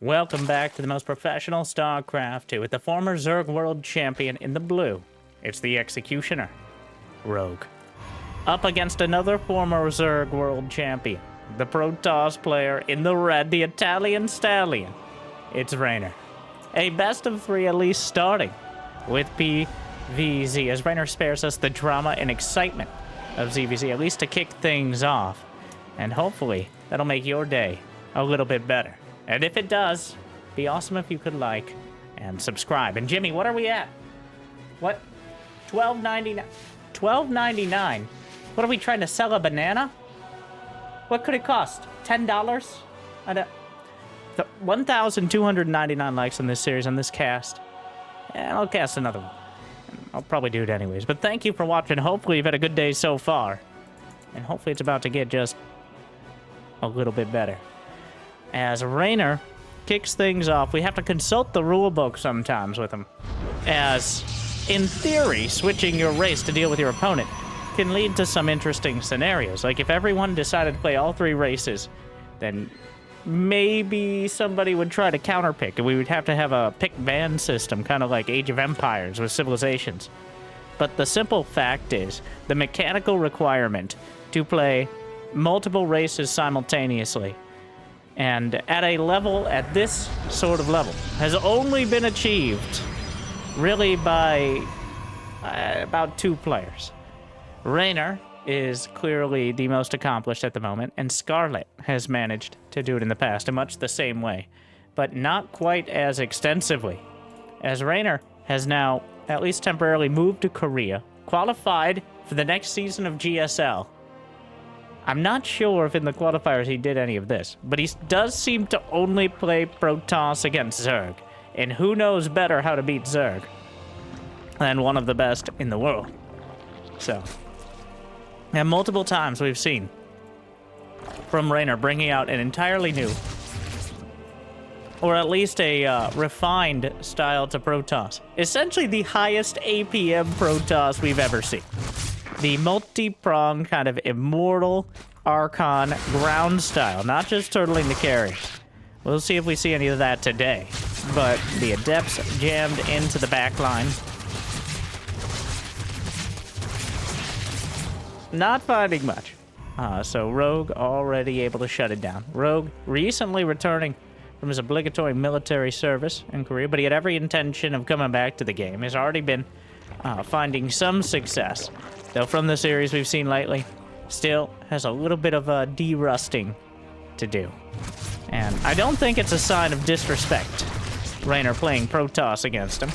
Welcome back to the most professional StarCraft 2 with the former Zerg World Champion in the blue. It's the Executioner, Rogue. Up against another former Zerg World Champion, the Protoss player in the red, the Italian Stallion. It's Reynor. A best of three at least starting with PVZ, as Reynor spares us the drama and excitement of ZVZ, at least to kick things off. And hopefully, that'll make your day a little bit better. And if it does, be awesome if you could like and subscribe. And Jimmy, what are we at? What? $12.99. $12.99. What are we trying to sell, a banana? What could it cost? $10? I don't. 1,299 likes on this series, on this cast. And I'll cast another one. I'll probably do it anyways. But thank you for watching. Hopefully you've had a good day so far. And hopefully it's about to get just a little bit better. As Reynor kicks things off, we have to consult the rulebook sometimes with him. As, in theory, switching your race to deal with your opponent can lead to some interesting scenarios. Like if everyone decided to play all three races, then maybe somebody would try to counterpick, and we would have to have a pick-ban system, kind of like Age of Empires with civilizations. But the simple fact is, the mechanical requirement to play multiple races simultaneously and at a level, at this sort of level, has only been achieved really by about 2 players. Reynor is clearly the most accomplished at the moment, and Scarlet has managed to do it in the past in much the same way, but not quite as extensively, as Reynor has now, at least temporarily, moved to Korea, qualified for the next season of GSL. I'm not sure if in the qualifiers he did any of this, but he does seem to only play Protoss against Zerg, and who knows better how to beat Zerg than one of the best in the world. So, and multiple times we've seen from Reynor bringing out an entirely new, or at least a refined style to Protoss. Essentially the highest APM Protoss we've ever seen. The multi-pronged kind of immortal Archon ground style, not just turtling the carries. We'll see if we see any of that today. But the Adepts jammed into the back line. Not finding much. So Rogue already able to shut it down. Rogue recently returning from his obligatory military service in Korea, but he had every intention of coming back to the game. He's already been finding some success, though from the series we've seen lately, still has a little bit of a de-rusting to do. And I don't think it's a sign of disrespect, Reynor playing Protoss against him.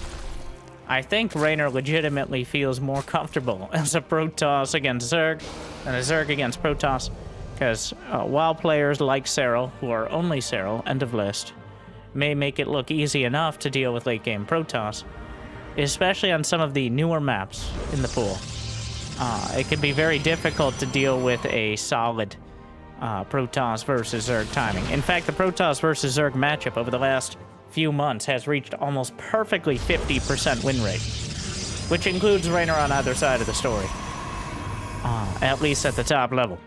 I think Reynor legitimately feels more comfortable as a Protoss against Zerg than a Zerg against Protoss, because while players like Serral, who are only Serral, end of list, may make it look easy enough to deal with late-game Protoss, especially on some of the newer maps in the pool. It can be very difficult to deal with a solid Protoss versus Zerg timing. In fact, the Protoss versus Zerg matchup over the last few months has reached almost perfectly 50% win rate, which includes Reynor on either side of the story, at least at the top level.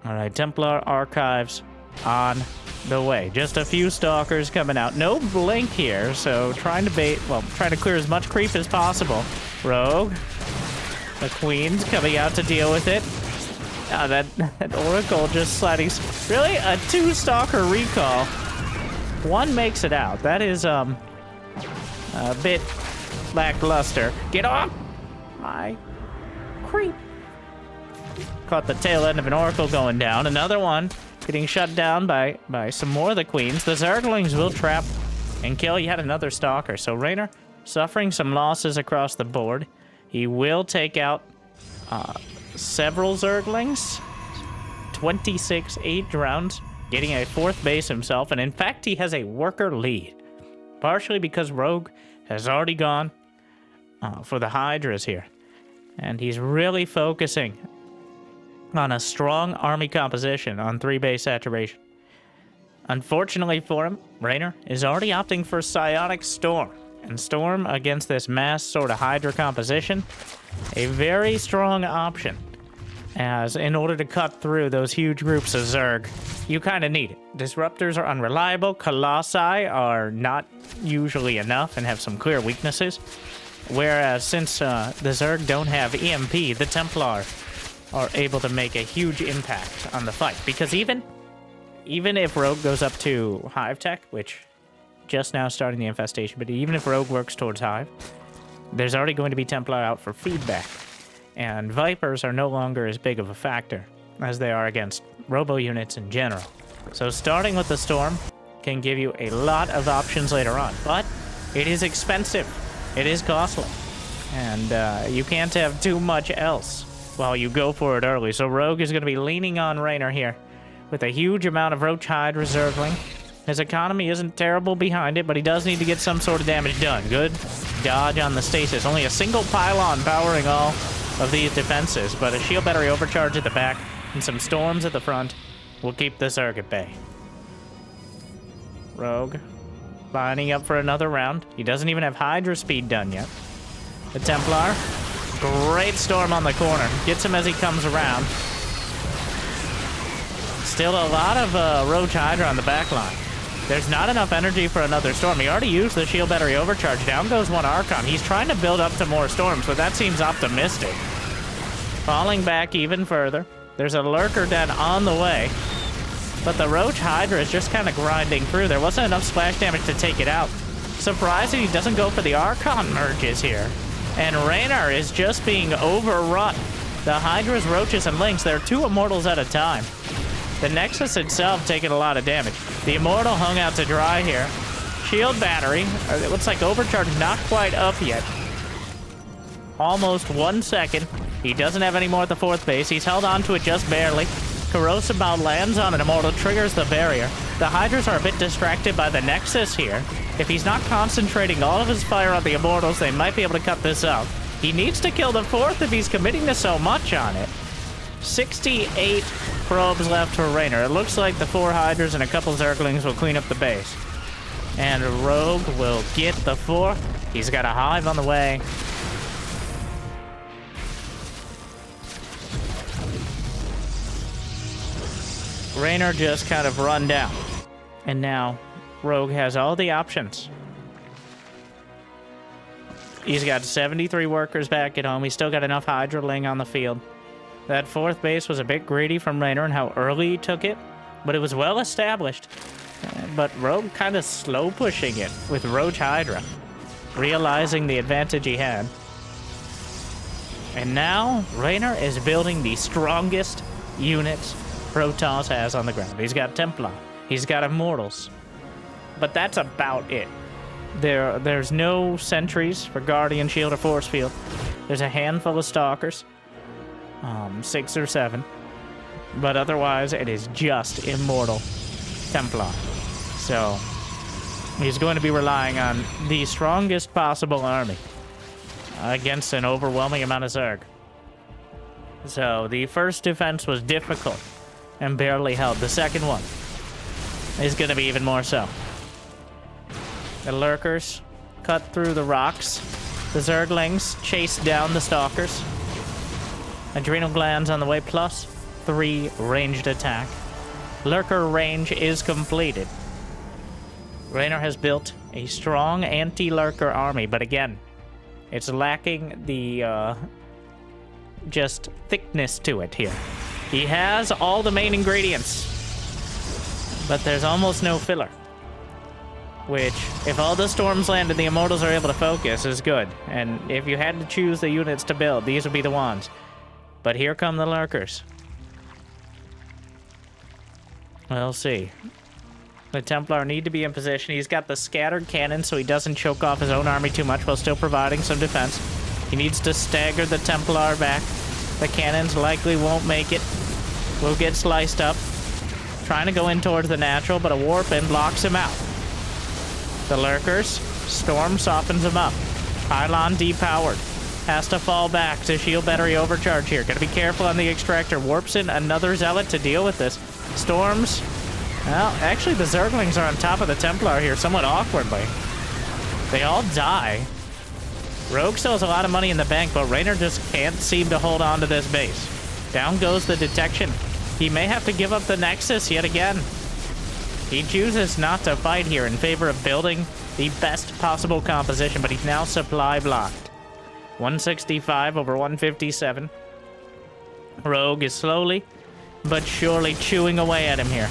Alright, Templar Archives on the way. Just a few Stalkers coming out. No blink here, so trying to clear as much creep as possible. Rogue. The Queen's coming out to deal with it. That Oracle just sliding. Really? A 2-Stalker recall. One makes it out. That is, a bit lackluster. Get off my creep. Caught the tail end of an Oracle going down. Another one getting shut down by some more of the Queens. The Zerglings will trap and kill yet another Stalker. So Reynor suffering some losses across the board. He will take out several Zerglings. 26 8 rounds, getting a 4th base himself. And in fact, he has a worker lead. Partially because Rogue has already gone for the Hydras here. And he's really focusing on a strong army composition on 3-base saturation. Unfortunately for him, Reynor is already opting for Psionic Storm. And Storm against this mass sort of Hydra composition, a very strong option. as in order to cut through those huge groups of Zerg, you kind of need it. Disruptors are unreliable, Colossi are not usually enough and have some clear weaknesses, whereas since the Zerg don't have EMP, the Templar are able to make a huge impact on the fight, because even if Rogue goes up to Hive Tech, which just now starting the infestation, but even if Rogue works towards Hive, there's already going to be Templar out for feedback. And Vipers are no longer as big of a factor as they are against Robo units in general. So starting with the Storm can give you a lot of options later on, but it is expensive. It is costly. And you can't have too much else while you go for it early. So Rogue is going to be leaning on Reynor here with a huge amount of Roach Hide Reserveling. His economy isn't terrible behind it, but he does need to get some sort of damage done. Good dodge on the stasis. Only a single pylon powering all of these defenses, but a shield battery overcharge at the back and some storms at the front will keep the Zerg at bay. Rogue lining up for another round. He doesn't even have Hydra speed done yet. The Templar, great storm on the corner. Gets him as he comes around. Still a lot of Roach Hydra on the back line. There's not enough energy for another storm. He already used the shield battery overcharge. Down goes one Archon. He's trying to build up to more storms, but that seems optimistic. Falling back even further. There's a Lurker Den on the way, but the Roach Hydra is just kind of grinding through. There wasn't enough splash damage to take it out. Surprising he doesn't go for the Archon merges here. And Reynor is just being overrun. The Hydras, Roaches, and Lynx, they're 2 Immortals at a time. The Nexus itself taking a lot of damage. The Immortal hung out to dry here. Shield battery. It looks like overcharge not quite up yet. Almost 1 second. He doesn't have any more at the 4th base. He's held on to it just barely. Corrosive Bout lands on an Immortal, triggers the barrier. The Hydras are a bit distracted by the Nexus here. If he's not concentrating all of his fire on the Immortals, they might be able to cut this out. He needs to kill the 4th if he's committing to so much on it. 68 probes left for Reynor. It looks like the 4 Hydras and a couple Zerglings will clean up the base. And Rogue will get the 4th. He's got a Hive on the way. Reynor just kind of run down. And now Rogue has all the options. He's got 73 workers back at home. He's still got enough Hydra laying on the field. That 4th base was a bit greedy from Reynor and how early he took it, but it was well established. But Rogue kind of slow pushing it with Roach Hydra, realizing the advantage he had. And now Reynor is building the strongest units Protoss has on the ground. He's got Templar, he's got Immortals, but that's about it. There's no sentries for Guardian Shield or Force Field. There's a handful of Stalkers. 6 or 7, but otherwise it is just Immortal Templar. So he's going to be relying on the strongest possible army against an overwhelming amount of Zerg. So the first defense was difficult and barely held. The second one is going to be even more so. The Lurkers cut through the rocks. The Zerglings chase down the Stalkers. Adrenal Glands on the way, plus 3 ranged attack. Lurker range is completed. Reynor has built a strong anti-Lurker army, but again, it's lacking the just thickness to it here. He has all the main ingredients, but there's almost no filler. Which, if all the storms land and the Immortals are able to focus, is good. And if you had to choose the units to build, these would be the ones. But here come the Lurkers. We'll see. The Templar need to be in position. He's got the scattered cannon so he doesn't choke off his own army too much while still providing some defense. He needs to stagger the Templar back. The cannons likely won't make it. Will get sliced up. Trying to go in towards the natural, but a warp in blocks him out. The Lurkers, Storm softens him up. Pylon depowered. Has to fall back to shield battery overcharge here. Gotta be careful on the extractor. Warps in another Zealot to deal with this. Storms. Well, actually the Zerglings are on top of the Templar here somewhat awkwardly. They all die. Rogue still has a lot of money in the bank, but Reynor just can't seem to hold on to this base. Down goes the detection. He may have to give up the Nexus yet again. He chooses not to fight here in favor of building the best possible composition, but he's now supply blocked. 165 over 157. Rogue is slowly but surely chewing away at him here.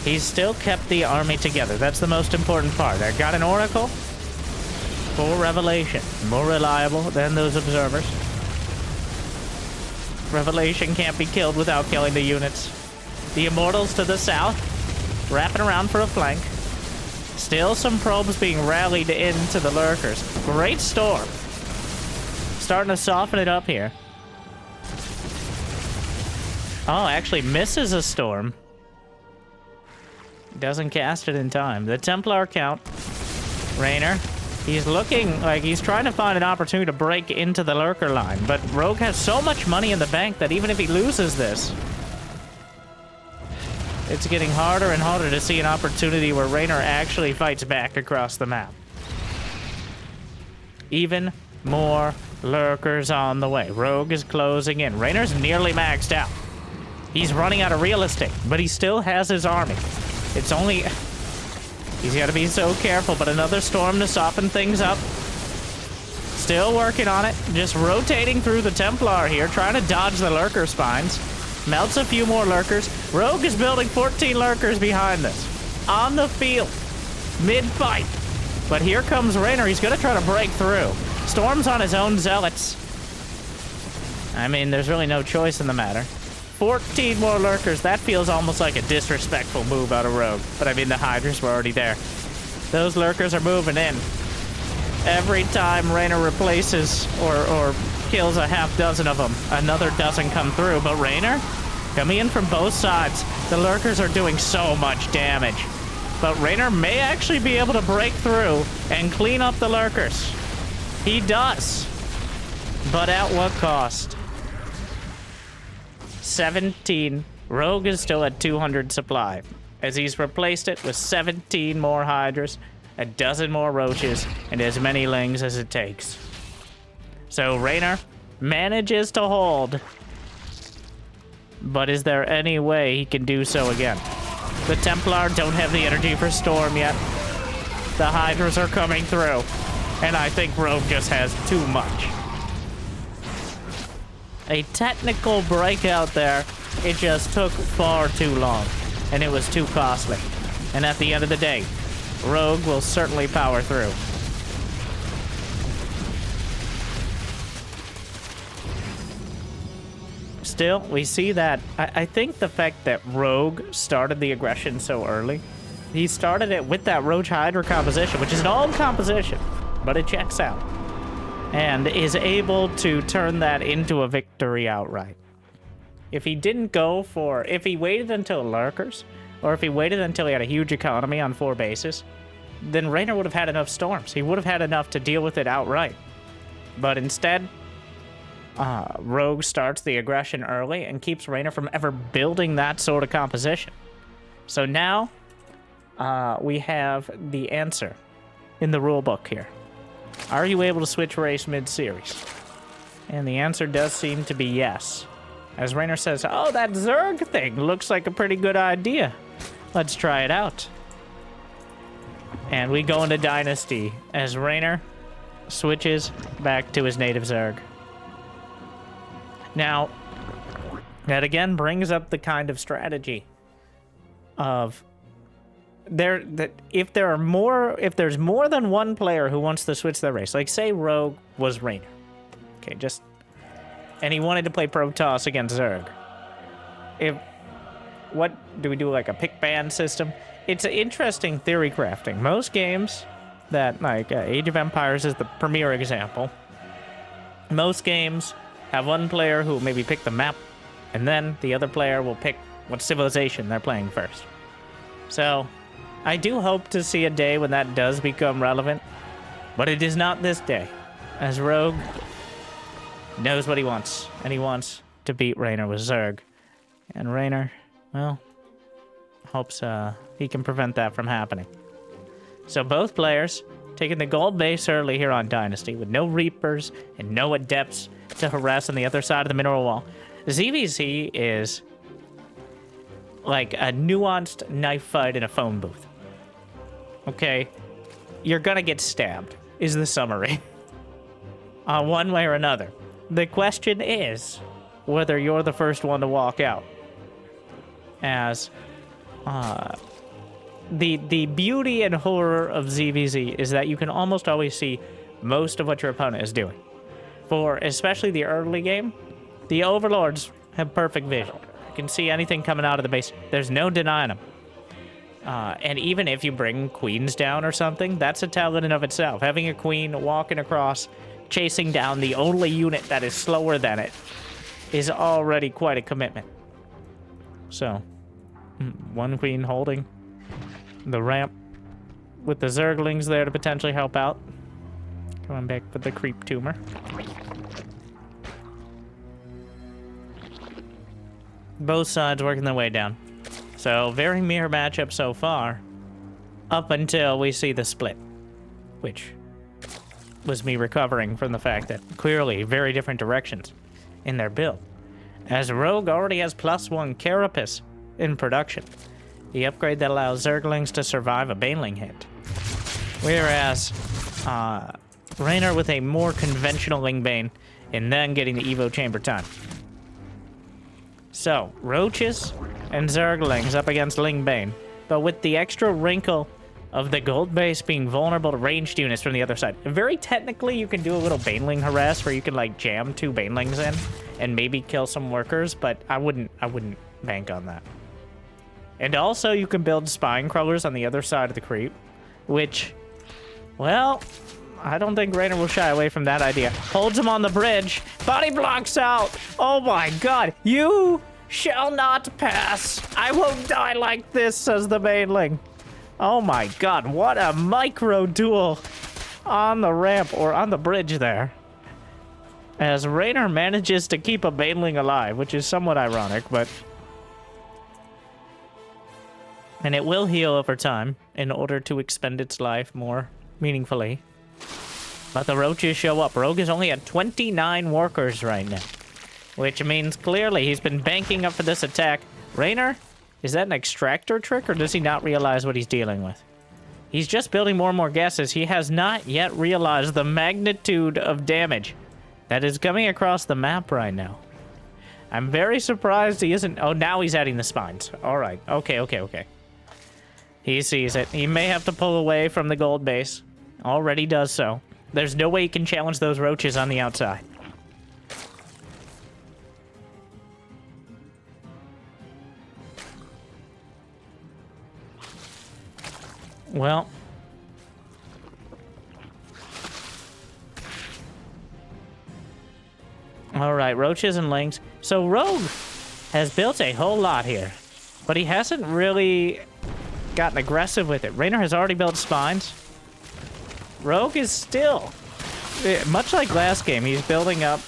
He's still kept the army together. That's the most important part. I got an Oracle for Revelation. More reliable than those observers. Revelation can't be killed without killing the units. The Immortals to the south, wrapping around for a flank. Still some probes being rallied into the lurkers. Great storm. Starting to soften it up here. Oh, actually misses a storm. Doesn't cast it in time. The Templar count. Reynor. He's looking like he's trying to find an opportunity to break into the lurker line, but Rogue has so much money in the bank that even if he loses this, it's getting harder and harder to see an opportunity where Reynor actually fights back across the map. Even more lurkers on the way. Rogue is closing in. Reynor's nearly maxed out. He's running out of real estate, but he still has his army. It's only... He's got to be so careful, but another storm to soften things up. Still working on it. Just rotating through the Templar here, trying to dodge the lurker spines. Melts a few more lurkers. Rogue is building 14 lurkers behind this. On the field. Mid-fight. But here comes Reynor. He's going to try to break through. Storms on his own zealots. I mean, there's really no choice in the matter. 14 more lurkers. That feels almost like a disrespectful move out of Rogue. But I mean, the Hydras were already there. Those lurkers are moving in. Every time Reynor replaces or kills a half dozen of them, another dozen come through. But Reynor, coming in from both sides, the lurkers are doing so much damage. But Reynor may actually be able to break through and clean up the lurkers. He does. But at what cost? 17. Rogue is still at 200 supply, as he's replaced it with 17 more Hydras, a dozen more Roaches, and as many Lings as it takes. So Reynor manages to hold, but is there any way he can do so again? The Templar don't have the energy for Storm yet. The Hydras are coming through, and I think Rogue just has too much. A technical breakout there. It just took far too long, and it was too costly. And at the end of the day, Rogue will certainly power through. Still, we see that. I think the fact that Rogue started the aggression so early, he started it with that Roach Hydra composition, which is an old composition, but it checks out. And is able to turn that into a victory outright. If he didn't go for... If he waited until lurkers, or if he waited until he had a huge economy on 4 bases, then Reynor would have had enough storms. He would have had enough to deal with it outright. But instead, Rogue starts the aggression early and keeps Reynor from ever building that sort of composition. So now, we have the answer in the rulebook here. Are you able to switch race mid-series? And the answer does seem to be yes. As Reynor says, oh, that Zerg thing looks like a pretty good idea. Let's try it out. And we go into Dynasty as Reynor switches back to his native Zerg. Now, that again brings up the kind of strategy of... if there's more than one player who wants to switch their race, like say Rogue was Reynor, okay, and he wanted to play Protoss against Zerg. What do we do, like a pick ban system? It's an interesting theory crafting. Most games that, like Age of Empires is the premier example. Most games have one player who will maybe pick the map, and then the other player will pick what civilization they're playing first. So I do hope to see a day when that does become relevant, but it is not this day, as Rogue knows what he wants, and he wants to beat Reynor with Zerg. And Reynor, well, hopes he can prevent that from happening. So both players taking the gold base early here on Dynasty with no Reapers and no Adepts to harass on the other side of the mineral wall. ZVZ is like a nuanced knife fight in a phone booth. Okay? You're gonna get stabbed, is the summary. One way or another. The question is whether you're the first one to walk out. As the beauty and horror of ZVZ is that you can almost always see most of what your opponent is doing. For especially the early game, the Overlords have perfect vision. You can see anything coming out of the base. There's no denying them. And even if you bring queens down or something, that's a talent in of itself. Having a queen walking across, chasing down the only unit that is slower than it is already quite a commitment. So, one queen holding the ramp with the Zerglings there to potentially help out. Going back for the creep tumor. Both sides working their way down. So, very mirror matchup so far. Up until we see the split. Which was me recovering from the fact that clearly very different directions in their build. As Rogue already has +1 Carapace in production. The upgrade that allows Zerglings to survive a Baneling hit. Whereas, Reynor with a more conventional Lingbane, and then getting the Evo Chamber time. So, Roaches and Zerglings up against Lingbane, but with the extra wrinkle of the gold base being vulnerable to ranged units from the other side. Very technically, you can do a little Baneling harass where you can like jam 2 Banelings in and maybe kill some workers, but I wouldn't bank on that. And also, you can build Spine Crawlers on the other side of the creep, which, well, I don't think Reynor will shy away from that idea. Holds him on the bridge. Body blocks out. Oh my god. You shall not pass. I won't die like this, says the Baneling. Oh my god. What a micro duel on the ramp or on the bridge there. As Reynor manages to keep a Baneling alive, which is somewhat ironic, but... And it will heal over time in order to expend its life more meaningfully. But the Roaches show up. Rogue is only at 29 workers right now. Which means clearly he's been banking up for this attack. Reynor, is that an extractor trick or does he not realize what he's dealing with? He's just building more and more guesses. He has not yet realized the magnitude of damage that is coming across the map right now. I'm very surprised he isn't... Oh, now he's adding the spines. All right. Okay. He sees it. He may have to pull away from the gold base. Already does so. There's no way he can challenge those Roaches on the outside. Well. Alright, Roaches and Lings. So Rogue has built a whole lot here. But he hasn't really gotten aggressive with it. Reynor has already built spines. Rogue is still, much like last game, he's building up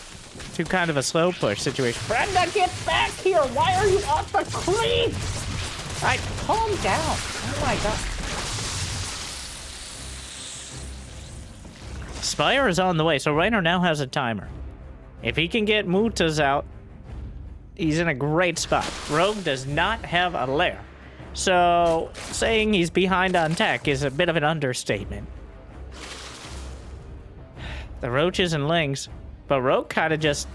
to kind of a slow push situation. Brenda, get back here! Why are you off the creep? Alright, calm down. Oh my god. Spire is on the way, so Reynor now has a timer. If he can get Mutas out, he's in a great spot. Rogue does not have a lair. So, saying he's behind on tech is a bit of an understatement. The Roaches and Lings, but Rogue kind of just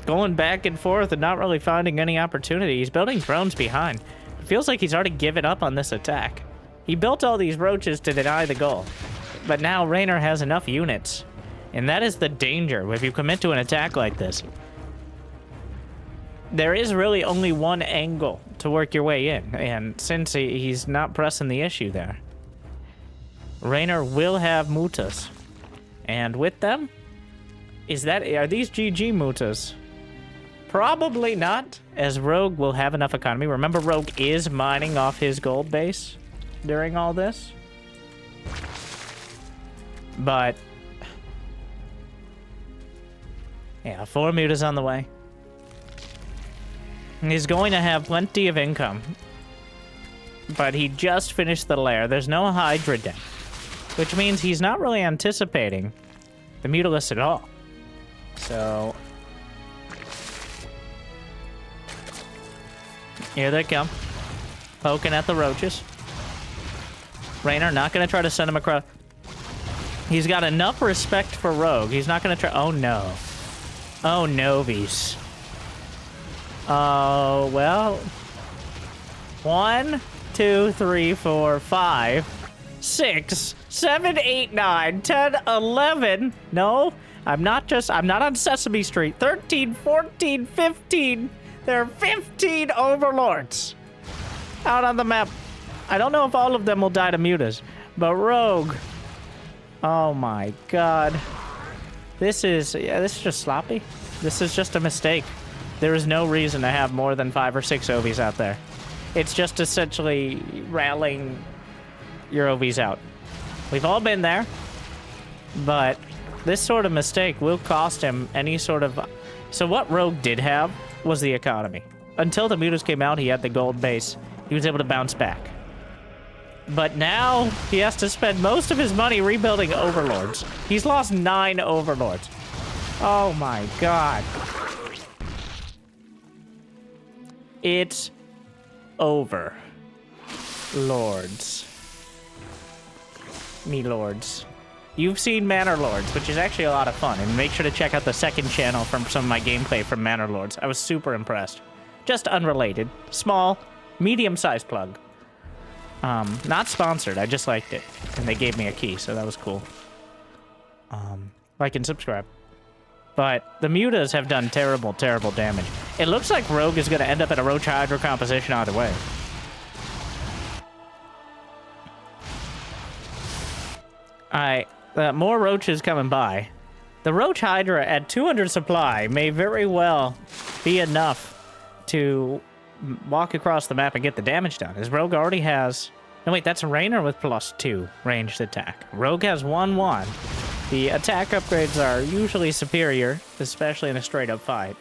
going back and forth and not really finding any opportunity. He's building drones behind. It feels like he's already given up on this attack. He built all these Roaches to deny the goal, but now Reynor has enough units, and that is the danger if you commit to an attack like this. There is really only one angle to work your way in, and since he's not pressing the issue there, Reynor will have Mutas. And with them, are these GG Mutas? Probably not, as Rogue will have enough economy. Remember, Rogue is mining off his gold base during all this. But, yeah, 4 Mutas on the way. He's going to have plenty of income. But he just finished the lair. There's no Hydra down. which means he's not really anticipating the Mutalisk at all. So here they come, poking at the roaches. Reynor not going to try to send him across. He's got enough respect for Rogue. He's not going to try. Oh, no. Oh, Novies. Oh, well. 1, 2, 3, 4, 5, 6, 7, 8, 9, 10, 11. No, I'm not on Sesame Street. 13, 14, 15. There are 15 overlords out on the map. I don't know if all of them will die to mutas, but Rogue. Oh my god. This is just sloppy. This is just a mistake. There is no reason to have more than 5 or 6 OVs out there. It's just essentially rallying your OVs out. We've all been there, but this sort of mistake will cost him any sort of... So what Rogue did have was the economy. Until the mutas came out, he had the gold base. He was able to bounce back. But now he has to spend most of his money rebuilding overlords. He's lost 9 overlords. Oh my god. It's over. Lords. Me lords. You've seen Manor Lords, which is actually a lot of fun. And make sure to check out the second channel from some of my gameplay from Manor Lords. I was super impressed. Just unrelated. Small, medium-sized plug. Not sponsored, I just liked it. And they gave me a key, so that was cool. Like and subscribe. But the mutas have done terrible, terrible damage. It looks like Rogue is going to end up in a Roach Hydra composition either way. Alright, more roaches coming by. The Roach Hydra at 200 supply may very well be enough to walk across the map and get the damage done. As Rogue already has... No, wait, that's a Reynor with +2 ranged attack. Rogue has 1-1. The attack upgrades are usually superior, especially in a straight-up fight.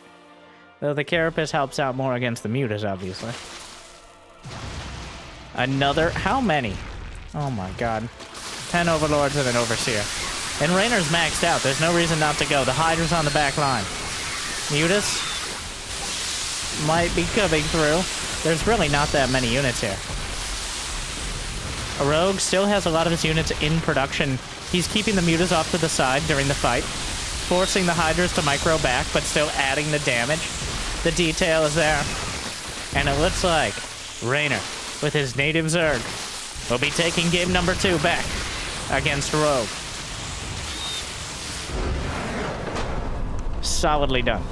Though the Carapace helps out more against the mutas, obviously. Another... How many? Oh my god. 10 overlords and an overseer. And Reynor's maxed out. There's no reason not to go. The Hydra's on the back line. Mutas might be coming through. There's really not that many units here. A Rogue still has a lot of his units in production. He's keeping the mutas off to the side during the fight, forcing the Hydras to micro back, but still adding the damage. The detail is there. And it looks like Reynor, with his native Zerg, will be taking game number 2 back against Rogue. Solidly done.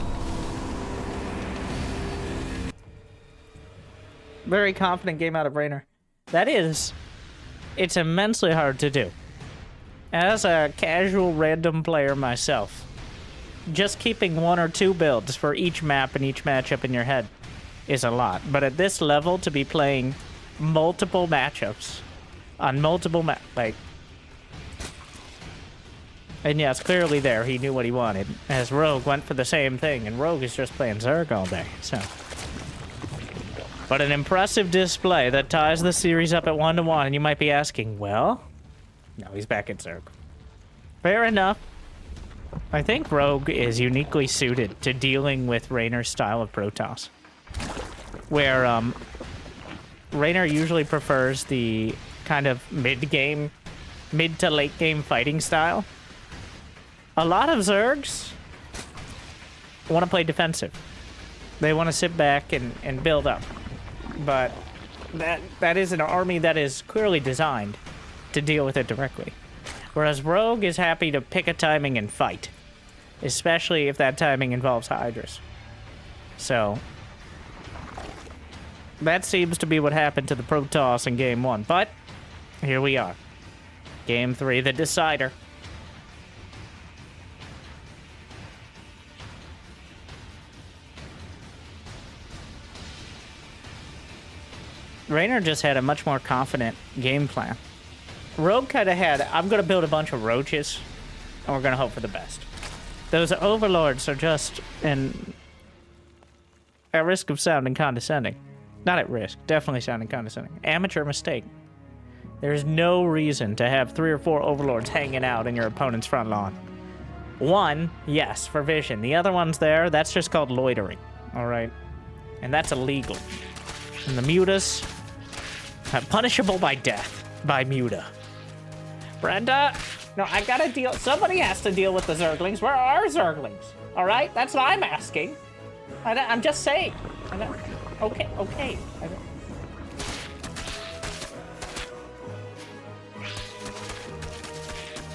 Very confident game out of Reynor. That is, it's immensely hard to do. As a casual random player myself, just keeping 1 or 2 builds for each map and each matchup in your head is a lot. But at this level, to be playing multiple matchups on multiple like... And yeah, it's clearly there. He knew what he wanted. As Rogue went for the same thing, and Rogue is just playing Zerg all day, so... But an impressive display that ties the series up at 1-1, and you might be asking, well... No, he's back at Zerg. Fair enough. I think Rogue is uniquely suited to dealing with Reynor's style of Protoss. Where, Reynor usually prefers the kind of mid to late game fighting style. A lot of Zergs want to play defensive. They want to sit back and build up. But that is an army that is clearly designed to deal with it directly. Whereas Rogue is happy to pick a timing and fight. Especially if that timing involves Hydras. So, that seems to be what happened to the Protoss in Game 1. But, here we are. Game 3, the decider. Reynor just had a much more confident game plan. Rogue kind of had, I'm going to build a bunch of roaches, and we're going to hope for the best. Those overlords are just at risk of sounding condescending. Not at risk, definitely sounding condescending. Amateur mistake. There's no reason to have 3 or 4 overlords hanging out in your opponent's front lawn. One, yes, for vision. The other one's there, that's just called loitering. All right? And that's illegal. And the mutas, punishable by death by muta. Brenda, no, I gotta deal. Somebody has to deal with the Zerglings. Where are Zerglings? All right, that's what I'm asking. I'm just saying. Okay.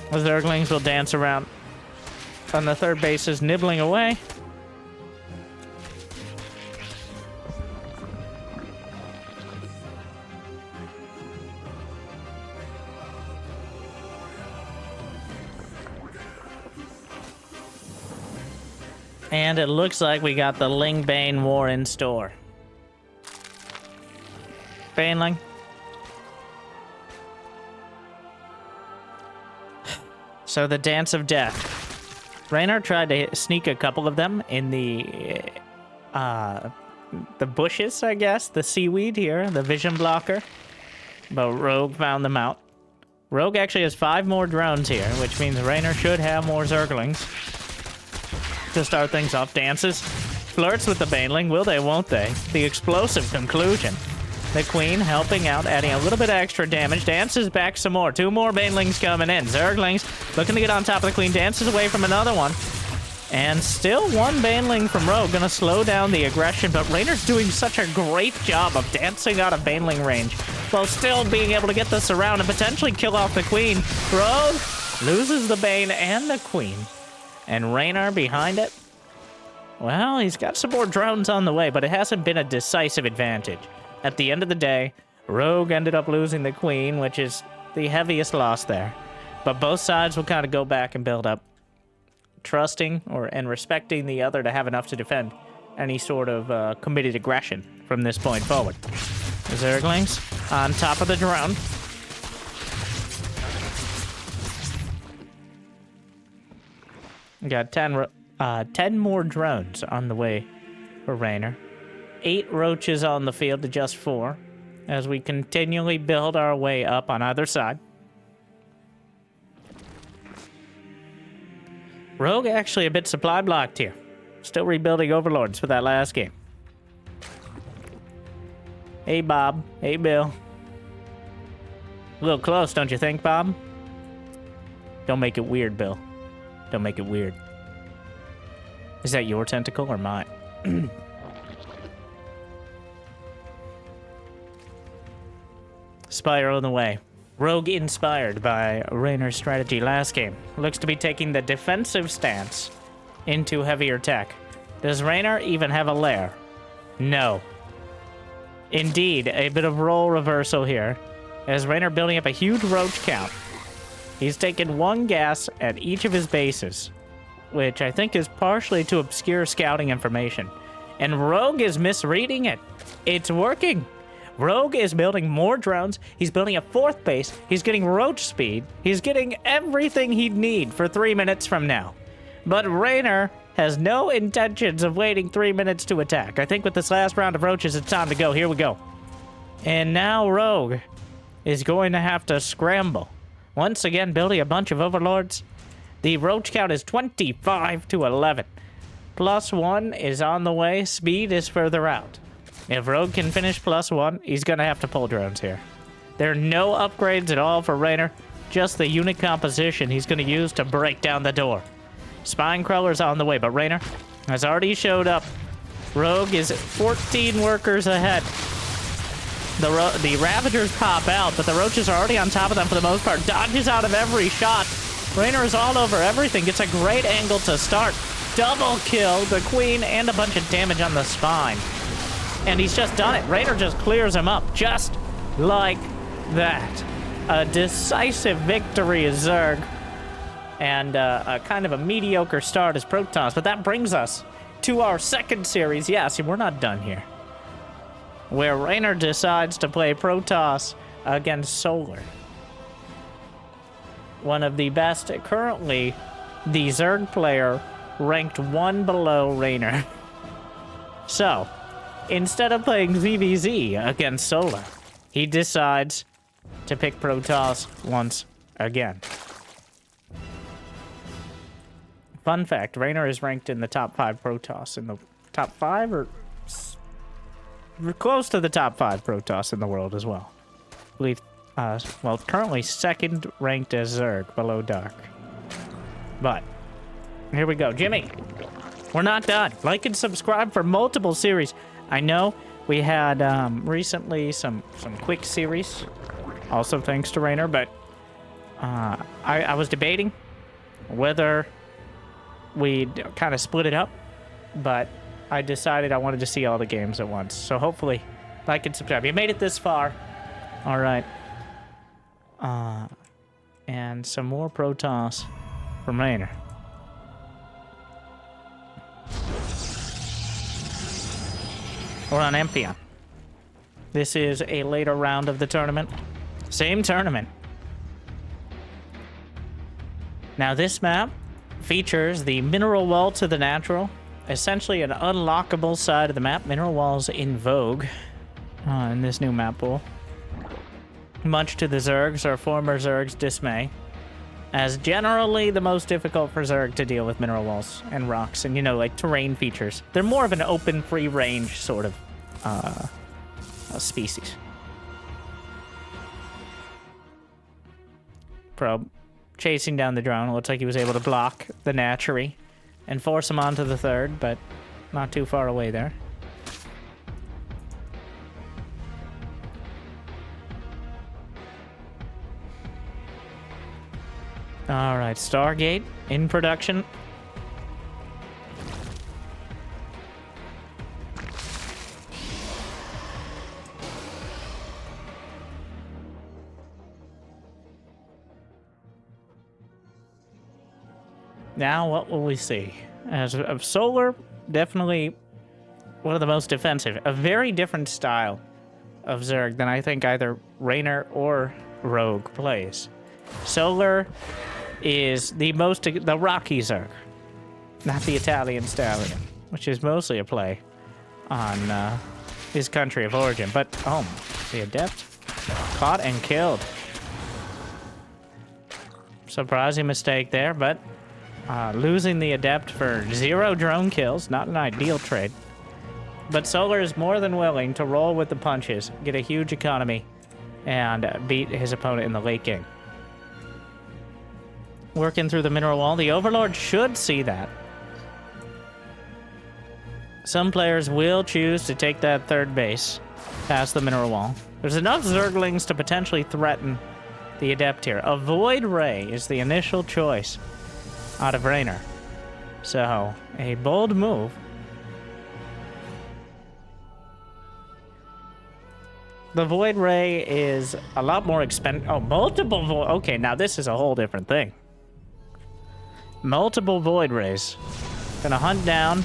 The Zerglings will dance around on the third bases, nibbling away. And it looks like we got the Ling Bane War in store. Baneling. So the Dance of Death. Reynor tried to sneak a couple of them in the bushes, I guess. The seaweed here, the vision blocker. But Rogue found them out. Rogue actually has 5 more drones here, which means Reynor should have more Zerglings. To start things off, dances. Flirts with the Baneling, will they, won't they? The explosive conclusion. The Queen helping out, adding a little bit of extra damage. Dances back some more. 2 more Banelings coming in. Zerglings looking to get on top of the Queen. Dances away from another one. And still 1 Baneling from Rogue. Gonna slow down the aggression, but Reynor's doing such a great job of dancing out of Baneling range while still being able to get the surround and potentially kill off the Queen. Rogue loses the Bane and the Queen. And Reynor behind it? Well, he's got some more drones on the way, but it hasn't been a decisive advantage. At the end of the day, Rogue ended up losing the Queen, which is the heaviest loss there. But both sides will kind of go back and build up, trusting and respecting the other to have enough to defend any sort of committed aggression from this point forward. Zerglings on top of the drone. We got 10 more drones on the way for Reynor. 8 roaches on the field to just 4, as we continually build our way up on either side. Rogue actually a bit supply blocked here. Still rebuilding overlords for that last game. Hey, Bob. Hey, Bill. A little close, don't you think, Bob? Don't make it weird, Bill. Don't make it weird. Is that your tentacle or mine? Spire on the way. Rogue inspired by Reynor's strategy last game. Looks to be taking the defensive stance into heavier tech. Does Reynor even have a lair? No. Indeed, a bit of role reversal here. As Reynor building up a huge roach count. He's taken 1 gas at each of his bases, which I think is partially to obscure scouting information. And Rogue is misreading it. It's working. Rogue is building more drones. He's building a 4th base. He's getting roach speed. He's getting everything he'd need for 3 minutes from now. But Reynor has no intentions of waiting 3 minutes to attack. I think with this last round of roaches, it's time to go. Here we go. And now Rogue is going to have to scramble. Once again, building a bunch of overlords. The roach count is 25 to 11. +1 is on the way. Speed is further out. If Rogue can finish +1, he's going to have to pull drones here. There are no upgrades at all for Reynor. Just the unit composition he's going to use to break down the door. Spine Crawler's on the way, but Reynor has already showed up. Rogue is 14 workers ahead. The Ravagers pop out, but the Roaches are already on top of them for the most part. Dodges out of every shot. Reynor is all over everything. Gets a great angle to start. Double kill the Queen and a bunch of damage on the spine. And he's just done it. Reynor just clears him up just like that. A decisive victory is Zerg. And a kind of a mediocre start as Protoss. But that brings us to our second series. Yes, we're not done here. Where Reynor decides to play Protoss against Solar. One of the best, currently, the Zerg player ranked 1 below Reynor. So, instead of playing ZVZ against Solar, he decides to pick Protoss once again. Fun fact, Reynor is ranked in the top 5 Protoss. In the top 5 or close to the top 5 Protoss in the world as well. I believe, well, currently second ranked as Zerg, below Dark. But, here we go. Jimmy, we're not done. Like and subscribe for multiple series. I know we had recently some quick series, also thanks to Reynor, but I was debating whether we'd kind of split it up, but I decided I wanted to see all the games at once. So hopefully, like and subscribe. You made it this far. All right. And some more Protoss from Reynor. We're on Amphion. This is a later round of the tournament. Same tournament. Now this map features the mineral wall to the natural. Essentially an unlockable side of the map. Mineral walls in vogue in this new map pool. Much to the Zergs or former Zergs' dismay. As generally the most difficult for Zerg to deal with mineral walls and rocks and, you know, like terrain features. They're more of an open, free range sort of species. Probe chasing down the drone. It looks like he was able to block the Natchery and force him onto the third, but not too far away there. All right, Stargate in production. Now, what will we see? As of Solar, definitely one of the most defensive. A very different style of Zerg than I think either Reynor or Rogue plays. Solar is the Rocky Zerg, not the Italian Stallion, which is mostly a play on his country of origin. But, the Adept caught and killed. Surprising mistake there, but losing the Adept for 0 drone kills, not an ideal trade. But Solar is more than willing to roll with the punches, get a huge economy, and beat his opponent in the late game. Working through the mineral wall. The Overlord should see that. Some players will choose to take that third base past the mineral wall. There's enough Zerglings to potentially threaten the Adept here. A Void Ray is the initial choice out of Reynor. So, a bold move. The Void Ray is a lot more expensive. Oh, multiple Void... Okay, now this is a whole different thing. Multiple Void Rays. Gonna hunt down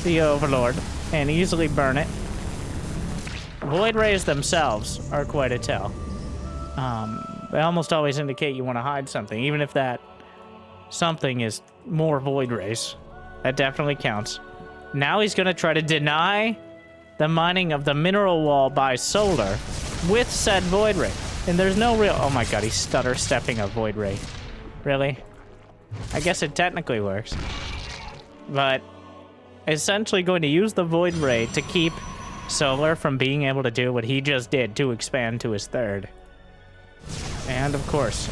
the Overlord and easily burn it. Void Rays themselves are quite a tell. They almost always indicate you want to hide something, even if that something is more Void Rays. That definitely counts. Now he's gonna try to deny the mining of the mineral wall by Solar with said Void Ray. And there's no real... Oh my god, he's stutter-stepping a Void Ray. Really? I guess it technically works. But essentially going to use the Void Ray to keep Solar from being able to do what he just did to expand to his third. And of course,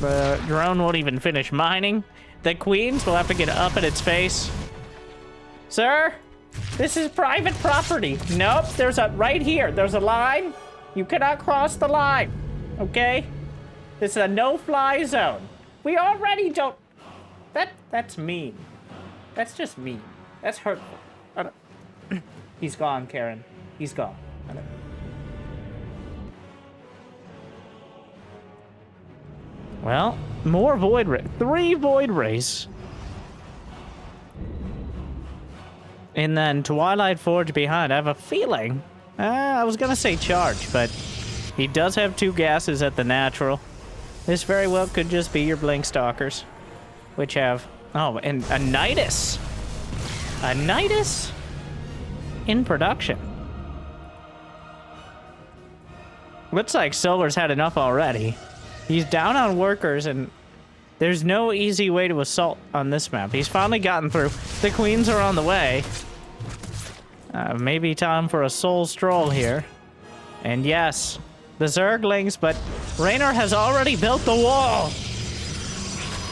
the drone won't even finish mining. The Queens will have to get up in its face. Sir? This is private property. Nope, there's a... Right here, there's a line. You cannot cross the line. Okay? This is a no-fly zone. We already don't... That's mean. That's just mean. That's hurtful. I don't... He's gone, Karen. He's gone. I don't... Well, more Void Ray. 3 Void Rays. And then Twilight Forge behind. I have a feeling... I was gonna say charge, but he does have 2 gases at the natural. This very well could just be your Blink Stalkers, which have... Oh, and a Nidus! A Nidus in production. Looks like Solar's had enough already. He's down on workers, and there's no easy way to assault on this map. He's finally gotten through. The queens are on the way. Maybe time for a soul stroll here. And yes, the Zerglings, but Reynor has already built the wall.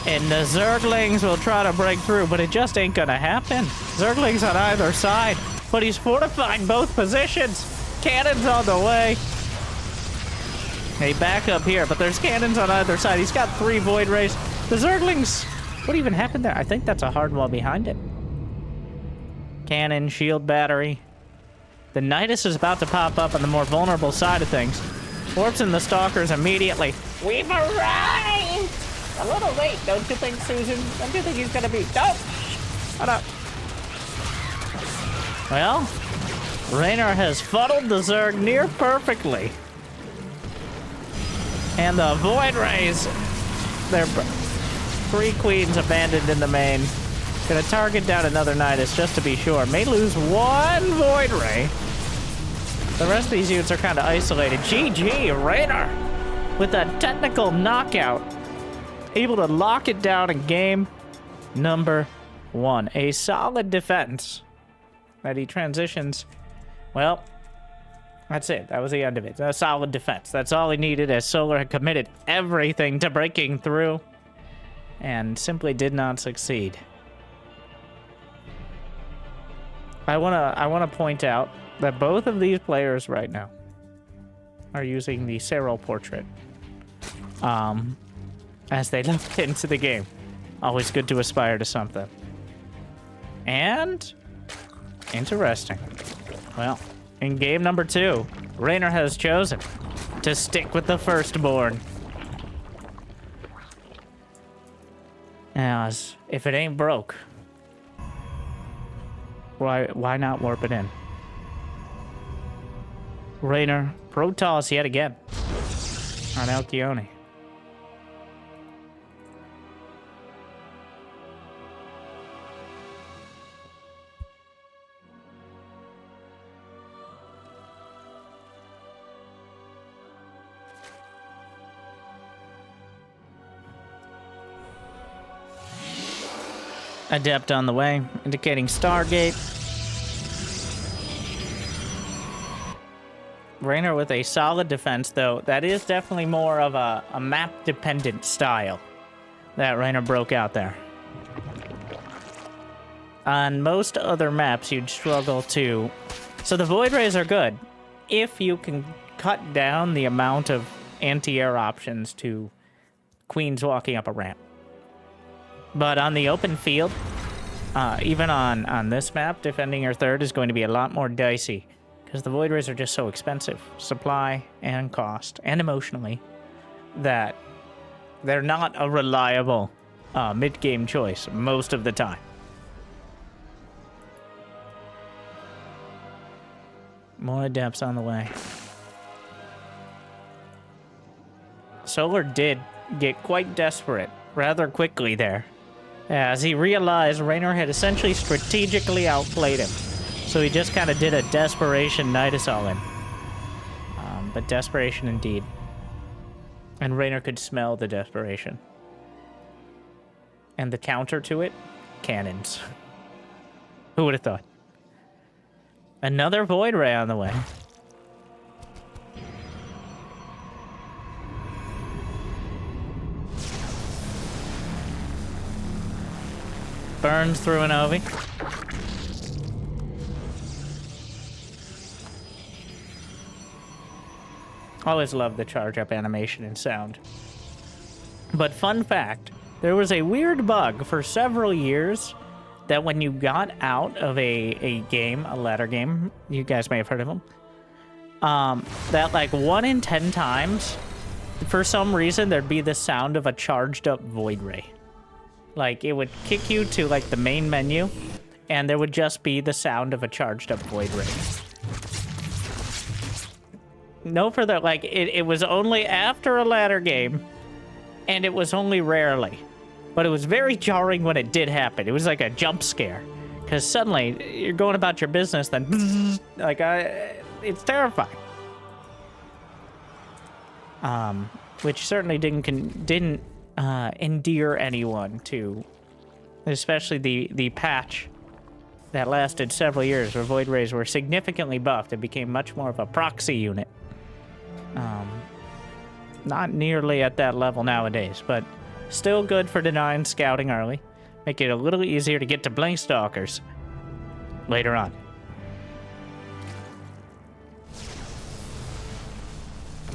And the Zerglings will try to break through, but it just ain't gonna happen. Zerglings on either side, but he's fortified both positions. Cannons on the way. They back up here, but there's cannons on either side. He's got 3 Void Rays. The Zerglings, what even happened there? I think that's a hard wall behind it. Cannon, shield battery. The Nidus is about to pop up on the more vulnerable side of things. Warps in the Stalkers immediately. We've arrived! A little late, don't you think, Susan? Don't you think he's gonna be... Nope! Shut up. Well, Reynor has funneled the Zerg near perfectly. And the Void Rays, they're 3 queens abandoned in the main. Gonna target down another Nidus just to be sure. May lose 1 Void Ray. The rest of these units are kind of isolated. GG, Reynor with a technical knockout. Able to lock it down in game number 1. A solid defense that he transitions. Well, that's it. That was the end of it. A solid defense. That's all he needed, as Solar had committed everything to breaking through and simply did not succeed. I wanna point out that both of these players right now are using the Cyril portrait as they look into the game. Always good to aspire to something. And interesting. Well, in game number 2, Reynor has chosen to stick with the firstborn. As if it ain't broke, why not warp it in? Reynor, Protoss yet again on Alcyone. Adept on the way, indicating Stargate. Reynor with a solid defense, though. That is definitely more of a map-dependent style that Reynor broke out there. On most other maps, you'd struggle to... So the Void Rays are good if you can cut down the amount of anti-air options to queens walking up a ramp. But on the open field, even on this map, defending your third is going to be a lot more dicey because the Void Rays are just so expensive, supply and cost, and emotionally, that they're not a reliable mid-game choice most of the time. More Adepts on the way. Solar did get quite desperate rather quickly there, as he realized Reynor had essentially strategically outplayed him. So he just kind of did a desperation Nidus all-in. But desperation indeed. And Reynor could smell the desperation. And the counter to it? Cannons. Who would have thought? Another Void Ray on the way. Burns through an Ovi. Always love the charge up animation and sound. But fun fact, there was a weird bug for several years that when you got out of a game, a ladder game, you guys may have heard of them, that like 1 in 10 times, for some reason, there'd be the sound of a charged up Void Ray. Like, it would kick you to, like, the main menu, and there would just be the sound of a charged-up Void Ray. No further, like, it was only after a ladder game, and it was only rarely. But it was very jarring when it did happen. It was like a jump scare. Because suddenly, you're going about your business, then, like, it's terrifying. which certainly didn't endear anyone to, especially the patch that lasted several years where Void Rays were significantly buffed and became much more of a proxy unit. Not nearly at that level nowadays, but still good for denying scouting early. Make it a little easier to get to Blink Stalkers later on.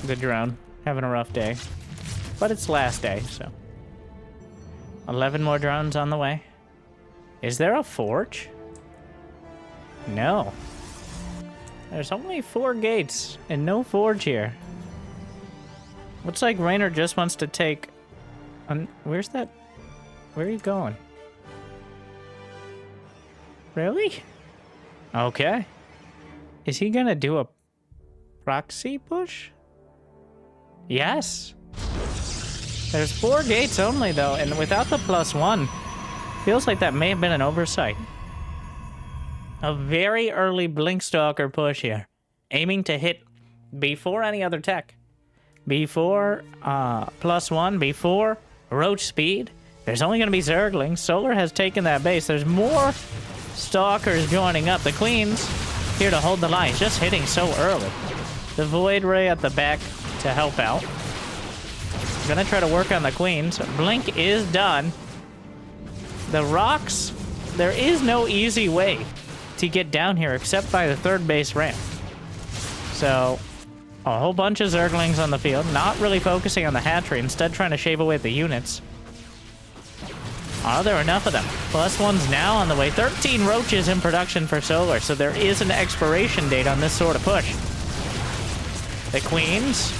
The drone having a rough day, but it's last day, so 11 more drones on the way. Is there a forge? No. There's only 4 gates and no forge here. Looks like Reynor just wants to take... where's that? Where are you going? Really? Okay. Is he gonna do a proxy push? Yes. There's 4 gates only, though, and without the +1, feels like that may have been an oversight. A very early Blinkstalker push here, aiming to hit before any other tech. Before +1, before Roach speed. There's only going to be Zerglings. Solar has taken that base. There's more Stalkers joining up. The Queen's here to hold the line. He's just hitting so early. The Void Ray at the back to help out. Gonna try to work on the Queens. Blink is done. The rocks, there is no easy way to get down here except by the 3rd base ramp. So, a whole bunch of Zerglings on the field, not really focusing on the hatchery, instead trying to shave away at the units. Are there enough of them? +1's now on the way. 13 roaches in production for Solar, so there is an expiration date on this sort of push. The Queens,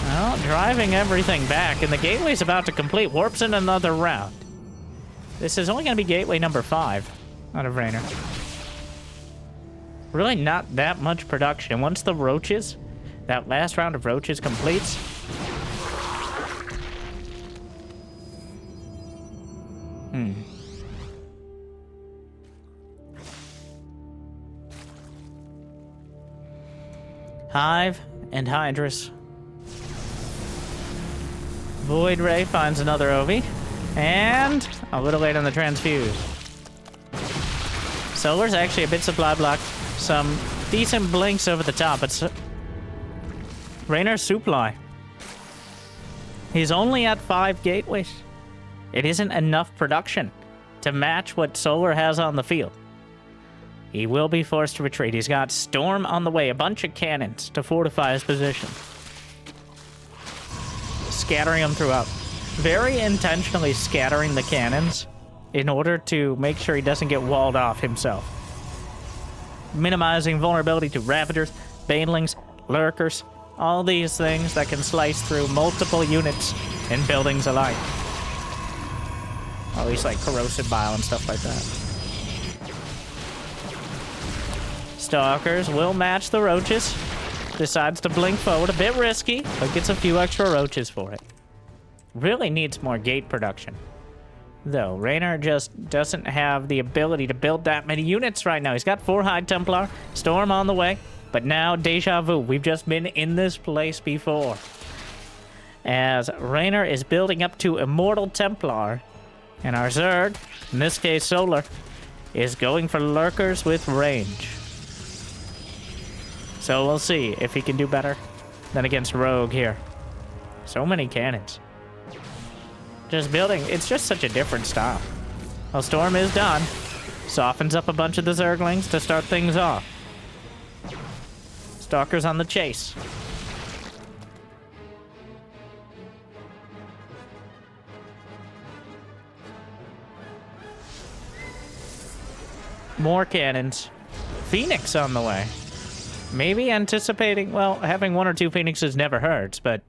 well, driving everything back, and the gateway's about to complete. Warps in another round. This is only going to be gateway number 5 out of Reynor. Really not that much production. Once the roaches, that last round of roaches completes, Hive and Hydrus. Void Ray finds another Ovi. And a little late on the transfuse. Solar's actually a bit supply block. Some decent blinks over the top. It's Reynor's supply. He's only at 5 gateways. It isn't enough production to match what Solar has on the field. He will be forced to retreat. He's got Storm on the way, a bunch of cannons to fortify his position. Scattering them throughout. Very intentionally scattering the cannons in order to make sure he doesn't get walled off himself. Minimizing vulnerability to Ravagers, Banelings, Lurkers, all these things that can slice through multiple units and buildings alike. At least like corrosive bile and stuff like that. Stalkers will match the roaches. Decides to blink forward, a bit risky, but gets a few extra roaches for it. Really needs more gate production. Though, Reynor just doesn't have the ability to build that many units right now. He's got 4 High Templar, Storm on the way, but now deja vu. We've just been in this place before. As Reynor is building up to Immortal Templar, and our Zerg, in this case Solar, is going for Lurkers with range. So we'll see if he can do better than against Rogue here. So many cannons. Just building, it's just such a different style. Well, Storm is done. Softens up a bunch of the Zerglings to start things off. Stalkers on the chase. More cannons. Phoenix on the way. Maybe anticipating, well, having 1 or 2 Phoenixes never hurts, but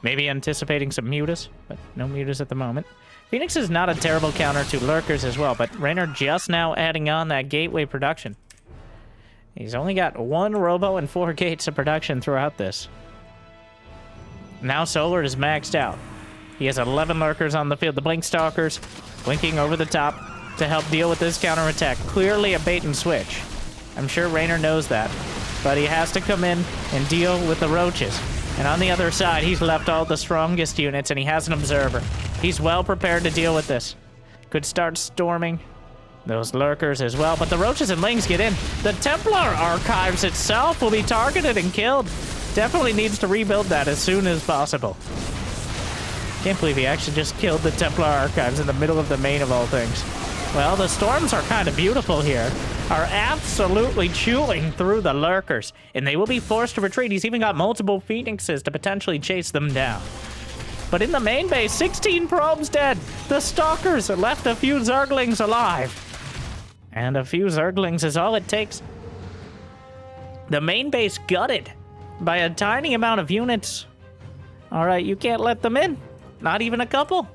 maybe anticipating some Mutas, but no Mutas at the moment. Phoenix is not a terrible counter to Lurkers as well, but Reynor just now adding on that gateway production. He's only got 1 Robo and 4 gates of production throughout this. Now Solar is maxed out. He has 11 Lurkers on the field. The Blink Stalkers blinking over the top to help deal with this counterattack. Clearly a bait and switch. I'm sure Reynor knows that, but he has to come in and deal with the roaches. And on the other side, he's left all the strongest units, and he has an observer. He's well prepared to deal with this. Could start storming those lurkers as well, but the roaches and lings get in. The Templar Archives itself will be targeted and killed. Definitely needs to rebuild that as soon as possible. Can't believe he actually just killed the Templar Archives in the middle of the main of all things. Well, the storms are kind of beautiful here. Are absolutely chewing through the lurkers, and they will be forced to retreat. He's even got multiple phoenixes to potentially chase them down. But in the main base, 16 probes dead. The stalkers left a few zerglings alive. And a few zerglings is all it takes. The main base gutted by a tiny amount of units. All right, you can't let them in. Not even a couple.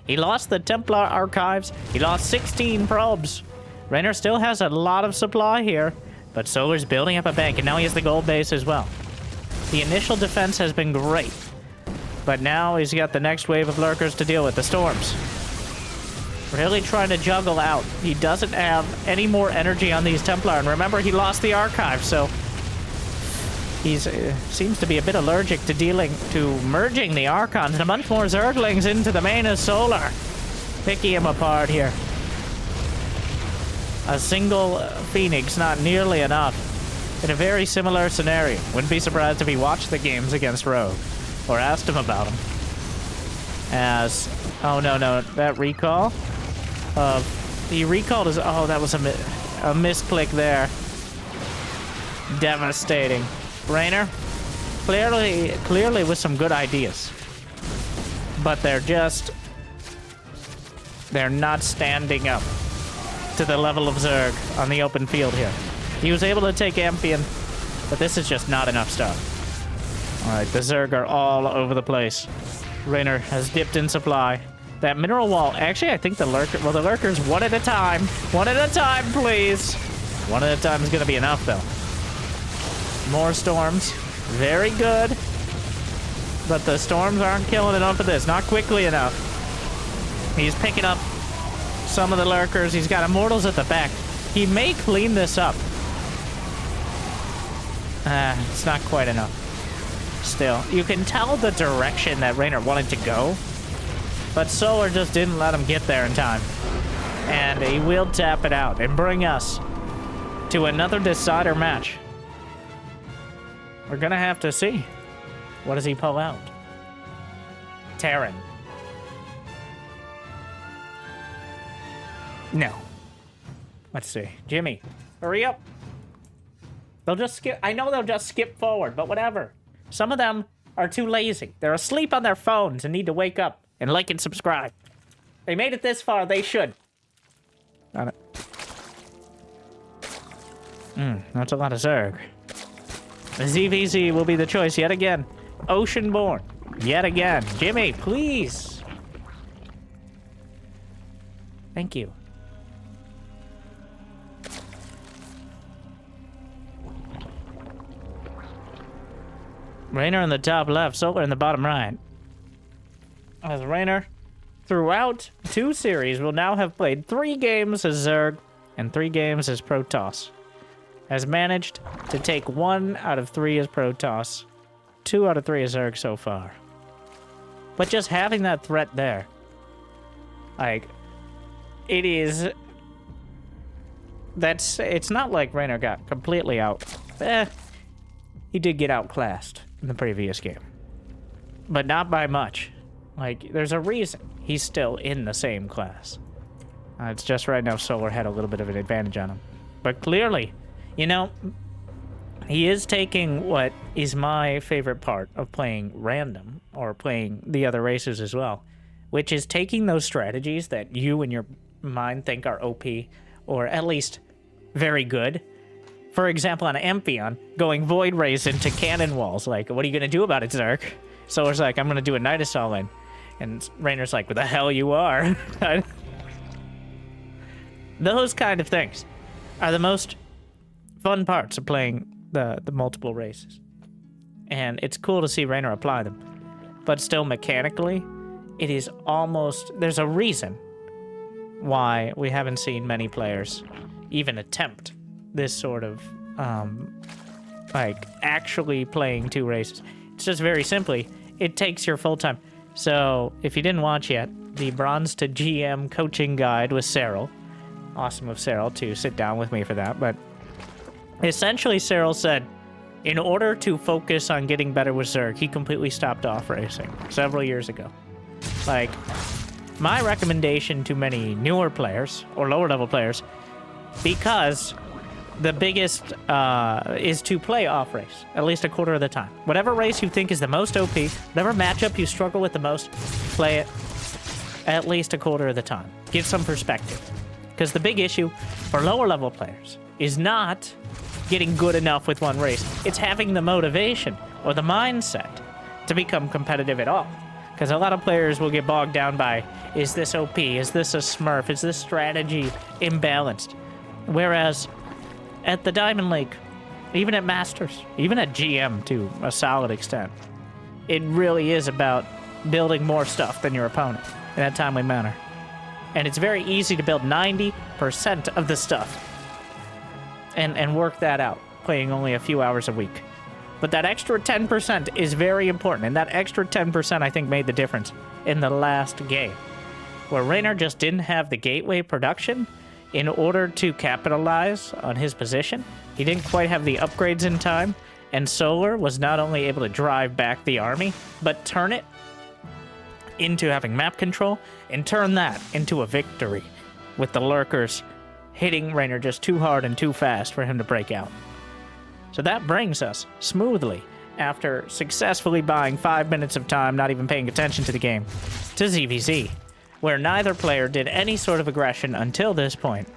He lost the Templar Archives. He lost 16 probes. Reynor still has a lot of supply here, but Solar's building up a bank, and now he has the gold base as well. The initial defense has been great, but now he's got the next wave of lurkers to deal with, the storms. Really trying to juggle out. He doesn't have any more energy on these Templar, and remember, he lost the Archive, so he seems to be a bit allergic to merging the Archons, and a bunch more Zerglings into the main of Solar. Picking him apart here. A single Phoenix, not nearly enough. In a very similar scenario. Wouldn't be surprised if he watched the games against Rogue, or asked him about them. As, oh no, that recall? He recalled his, oh, that was a misclick there. Devastating. Reynor, clearly with some good ideas. But they're not standing up to the level of Zerg on the open field here. He was able to take Amphion, but this is just not enough stuff. All right, the Zerg are all over the place. Reynor has dipped in supply. That mineral wall, actually, I think the lurkers one at a time. One at a time, please. One at a time is gonna be enough, though. More storms. Very good. But the storms aren't killing enough of this. Not quickly enough. He's picking up some of the lurkers. He's got immortals at the back. He may clean this up. It's not quite enough. Still, you can tell the direction that Reynor wanted to go, but Solar just didn't let him get there in time. And he will tap it out and bring us to another decider match. We're gonna have to see. What does he pull out? Terran. No. Let's see. Jimmy, hurry up. They'll just skip. I know they'll just skip forward, but whatever. Some of them are too lazy. They're asleep on their phones and need to wake up and like and subscribe. They made it this far, they should. Got it. That's a lot of Zerg. The ZVZ will be the choice yet again. Oceanborn, yet again. Jimmy, please. Thank you. Reynor in the top left, Solar in the bottom right. As Reynor, throughout 2 series, will now have played 3 games as Zerg and 3 games as Protoss. Has managed to take 1 out of 3 as Protoss, 2 out of 3 as Zerg so far. But just having that threat there, like, it is... It's not like Reynor got completely out. He did get outclassed in the previous game. But not by much. Like, there's a reason he's still in the same class. It's just right now Solar had a little bit of an advantage on him. But clearly, you know, he is taking what is my favorite part of playing random, or playing the other races as well, which is taking those strategies that you in your mind think are OP, or at least very good. For example, on Amphion, going Void Rays into cannon walls. Like, what are you going to do about it, Zerg? Solar's like, I'm going to do a Night Assault in. And Reynor's like, what the hell you are? Those kind of things are the most fun parts of playing the multiple races. And it's cool to see Reynor apply them. But still, mechanically, it is almost... There's a reason why we haven't seen many players even attempt this sort of, like, actually playing 2 races. It's just very simply, it takes your full time. So, if you didn't watch yet, the Bronze to GM coaching guide with Cyril. Awesome of Cyril to sit down with me for that. But essentially, Cyril said, in order to focus on getting better with Zerg, he completely stopped off racing several years ago. Like, my recommendation to many newer players, or lower level players, because the biggest is to play off race, at least a quarter of the time. Whatever race you think is the most OP, whatever matchup you struggle with the most, play it at least a quarter of the time. Get some perspective. Because the big issue for lower level players is not getting good enough with one race. It's having the motivation or the mindset to become competitive at all. Because a lot of players will get bogged down by, is this OP? Is this a smurf? Is this strategy imbalanced? Whereas at the Diamond League, even at Masters, even at GM to a solid extent, it really is about building more stuff than your opponent in a timely manner. And it's very easy to build 90% of the stuff and work that out, playing only a few hours a week. But that extra 10% is very important, and that extra 10% I think made the difference in the last game, where Reynor just didn't have the gateway production in order to capitalize on his position. He didn't quite have the upgrades in time, and Solar was not only able to drive back the army, but turn it into having map control, and turn that into a victory, with the lurkers hitting Reynor just too hard and too fast for him to break out. So that brings us smoothly, after successfully buying 5 minutes of time, not even paying attention to the game, to ZVZ, where neither player did any sort of aggression until this point,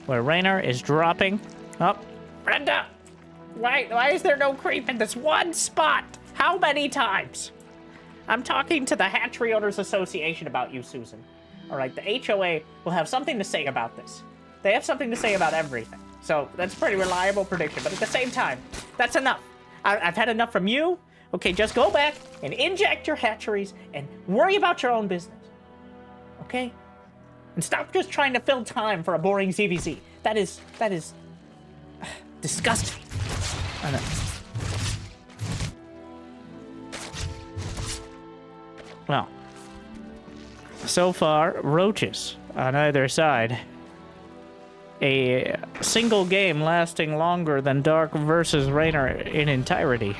where Reynor is dropping up. Brenda, why is there no creep in this one spot? How many times? I'm talking to the Hatchery Owners Association about you, Susan. All right, the HOA will have something to say about this. They have something to say about everything. So that's a pretty reliable prediction. But at the same time, that's enough. I've had enough from you. Okay, just go back and inject your hatcheries and worry about your own business. Okay? And stop just trying to fill time for a boring ZVZ. That is disgusting. I know. Well, so far, roaches on either side. A single game lasting longer than Dark versus Reynor in entirety.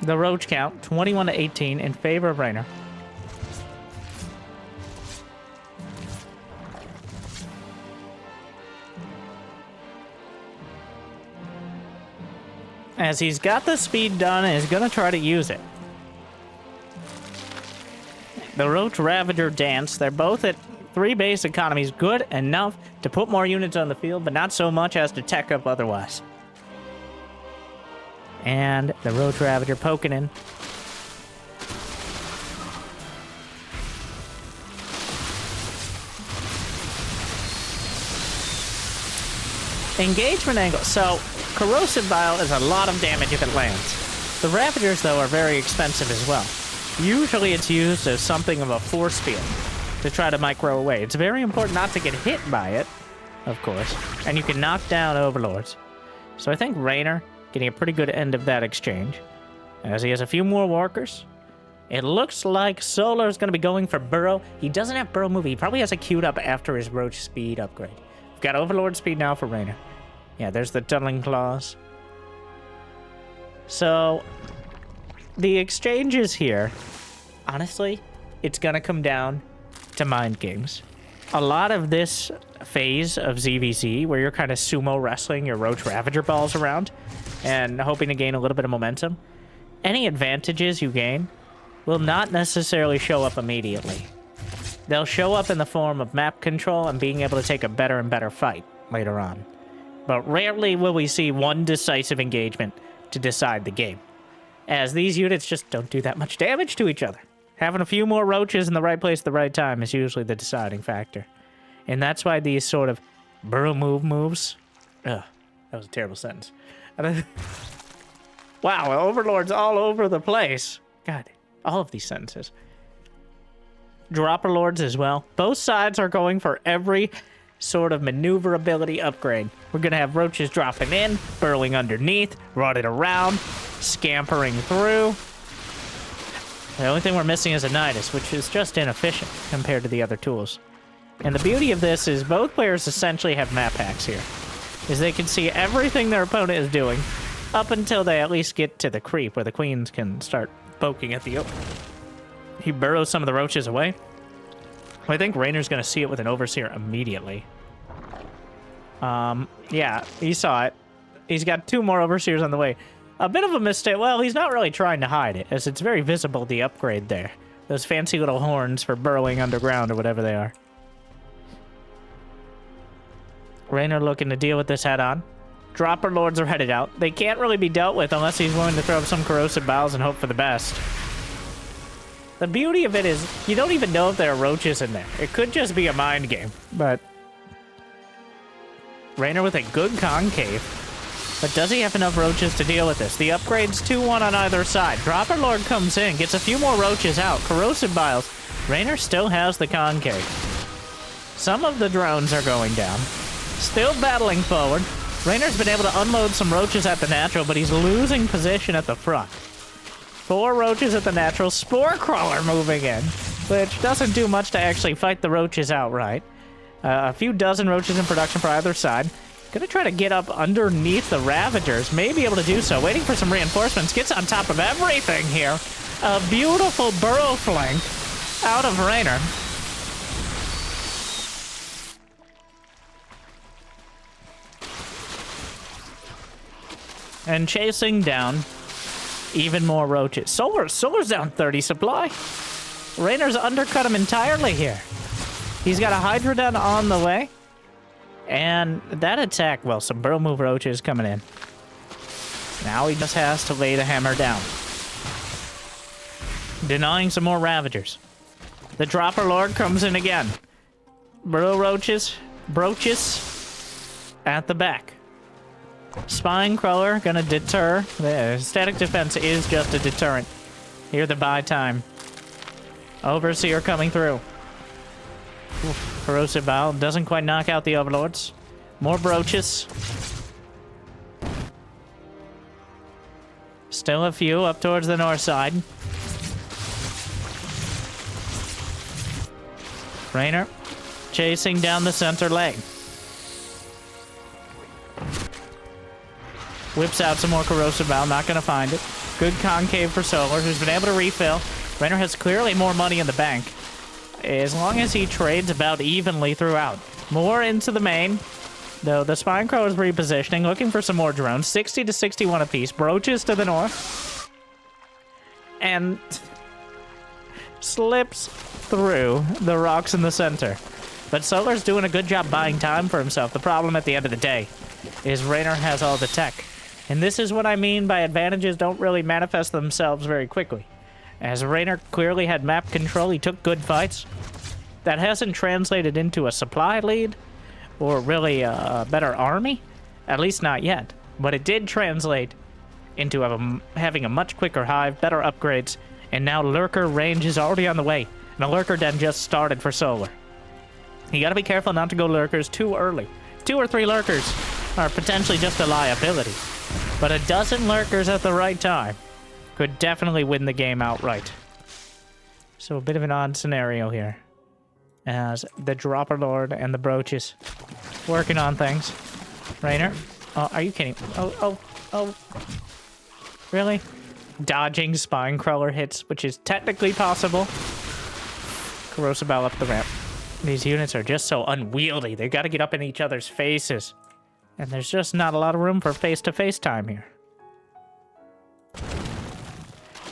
The roach count, 21 to 18 in favor of Reynor. As he's got the speed done and is going to try to use it. The Roach Ravager dance, they're both at 3 base economies, good enough to put more units on the field, but not so much as to tech up otherwise. And the Roach Ravager poking in. Engagement angle. So, Corrosive Bile is a lot of damage if it lands. The Ravagers, though, are very expensive as well. Usually it's used as something of a force field to try to micro away. It's very important not to get hit by it, of course, and you can knock down Overlords. So I think Reynor getting a pretty good end of that exchange, as he has a few more workers. It looks like Solar's going to be going for Burrow. He doesn't have Burrow movie. He probably has it queued up after his Roach speed upgrade. We've got Overlord speed now for Reynor. Yeah, there's the Tunneling Claws. So the exchanges here, honestly, it's going to come down to mind games. A lot of this phase of ZVZ, where you're kind of sumo wrestling your Roach Ravager balls around and hoping to gain a little bit of momentum, any advantages you gain will not necessarily show up immediately. They'll show up in the form of map control and being able to take a better and better fight later on. But rarely will we see one decisive engagement to decide the game, as these units just don't do that much damage to each other. Having a few more roaches in the right place at the right time is usually the deciding factor. And that's why these sort of burrow moves... Ugh, that was a terrible sentence. Wow, Overlord's all over the place. God, all of these sentences. Dropper Lords as well. Both sides are going for every sort of maneuverability upgrade. We're going to have roaches dropping in, burrowing underneath, running around, scampering through. The only thing we're missing is a Nidus, which is just inefficient compared to the other tools. And the beauty of this is both players essentially have map hacks here, is they can see everything their opponent is doing up until they at least get to the creep where the queens can start poking at the open. He burrows some of the roaches away. I think Reynor's going to see it with an Overseer immediately. Yeah, he saw it. He's got 2 more Overseers on the way. A bit of a mistake. Well, he's not really trying to hide it, as it's very visible, the upgrade there. Those fancy little horns for burrowing underground or whatever they are. Reynor looking to deal with this head-on. Dropper Lords are headed out. They can't really be dealt with unless he's willing to throw up some corrosive bowels and hope for the best. The beauty of it is, you don't even know if there are roaches in there. It could just be a mind game, but... Reynor with a good concave. But does he have enough roaches to deal with this? The upgrade's 2-1 on either side. Dropper Lord comes in, gets a few more roaches out. Corrosive Biles. Reynor still has the concave. Some of the drones are going down. Still battling forward. Reynor's been able to unload some roaches at the natural, but he's losing position at the front. 4 roaches at the natural. Spore Crawler moving in, which doesn't do much to actually fight the roaches outright. A few dozen roaches in production for either side. Gonna try to get up underneath the Ravagers. May be able to do so. Waiting for some reinforcements. Gets on top of everything here. A beautiful burrow flank out of Reynor. And chasing down even more roaches. Solar's down 30 supply. Reynor's undercut him entirely here. He's got a Hydrodon on the way. And that attack, well, some burrow move roaches coming in. Now he just has to lay the hammer down. Denying some more Ravagers. The Dropper Lord comes in again. Burrow roaches, broaches at the back. Spine Crawler gonna deter. The static defense is just a deterrent. Here the buy time. Overseer coming through. Oof, Corrosive Bowel doesn't quite knock out the Overlords. More broaches. Still a few up towards the north side. Reynor chasing down the center leg. Whips out some more Corrosive Bowel, not going to find it. Good concave for Solar, who's been able to refill. Reynor has clearly more money in the bank, as long as he trades about evenly throughout. More into the main, though the Spine Crow is repositioning, looking for some more drones. 60 to 61 apiece. Broaches to the north. And slips through the rocks in the center. But Solar's doing a good job buying time for himself. The problem at the end of the day is Reynor has all the tech. And this is what I mean by advantages don't really manifest themselves very quickly. As Reynor clearly had map control, he took good fights. That hasn't translated into a supply lead or really a better army, at least not yet. But it did translate into having a much quicker hive, better upgrades, and now Lurker range is already on the way. And a Lurker den just started for Solar. You gotta be careful not to go Lurkers too early. 2 or 3 Lurkers are potentially just a liability. But a dozen Lurkers at the right time could definitely win the game outright. So a bit of an odd scenario here, as the Dropper Lord and the Broaches working on things. Reynor? Oh, are you kidding? Oh. Really? Dodging Spine Crawler hits, which is technically possible. Corrosive Bowel up the ramp. These units are just so unwieldy. They've got to get up in each other's faces. And there's just not a lot of room for face-to-face time here.